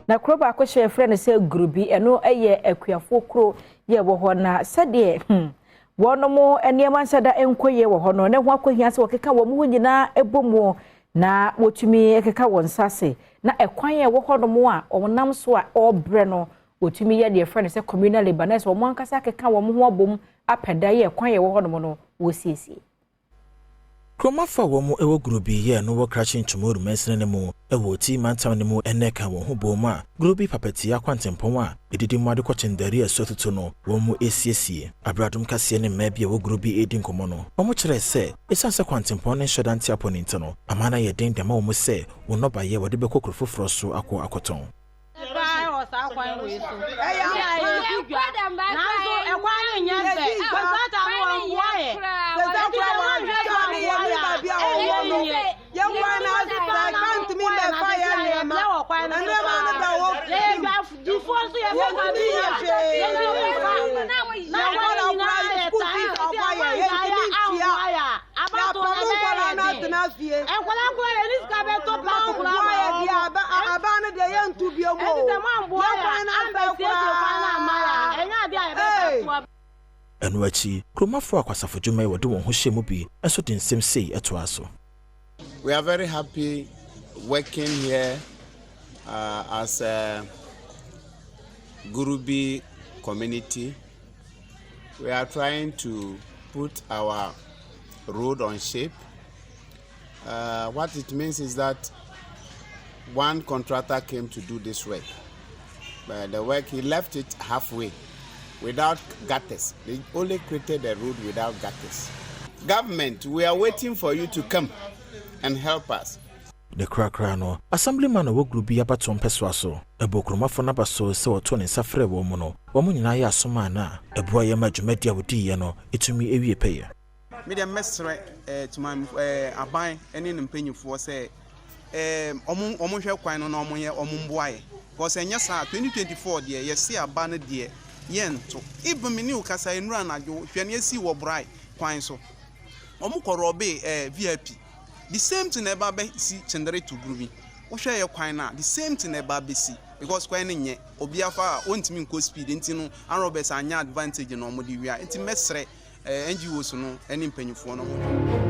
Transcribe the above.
na kro ba ko hye frɛ ne sɛ Grubi eno ɛyɛ akuafo kro ye wo hɔ na sɛde wono mo eniema nsada enkoye wo hɔ no ne ho akohia sɛ wɔkeka wo mo nyina ebomu na wotumi ekeka won sase na ekwan ye wo hɔ no mo a ɔnam so a ɔbrɛ no wotumi ye de frɛ ne sɛ communal libanese wo mo ankasa keka wo mo ho abom apɛda ye ekwan ye wo hɔ no no wo siesie Kromafa womu ewo Grubi ye no wo crashing tomorrow mesene ne mu ewo ti mantam ne mu eneka wo ho boma Grubi papeti akwantempon a edidi mu ade kwachendari asotutu no womu esiesie Adom Kasee ne mabia wo Grubi edi nkomo no womu kire se esanse kwantempon ne shodanti aponente no amana ye den dema womu se wo no ba ye wode bekokro foforo so akoton Enwachi kromafo akwasafo dwuma wode won ho hye mu bi enso de nsem sei etoa so. We are very happy working here as a Grubi community. We are trying to put our road on shape. What it means is that one contractor came to do this work. But the work, he left it halfway without gutters. They only created a road without gutters. Government, we are waiting for you to come and help us. The no assemblyman wo Grubi abaton peswa so ebokromafo na baso se woto ne safre wo mu no wo mu nyina ya asoma na eboa ye madwumadi awodi ye no etumi ewie peye me dem mesre tuman aban ene ne mpanyifo se omo hwe kwan no na omo ye omo mboaye because enya sa 2024 de ye se aba ne de ye nto even me ni ukasa enura na jo hwene asi wo brai kwan so omo korobe VIP. The same thing eba be si chendere to Grubi. Wo hwe ye kwan na the same thing eba be si because kwan nye obi afa ontimi nko speed enti no anrobes anya advantage no mo de wia enti mesre NGOs no eni mpanyifo no mo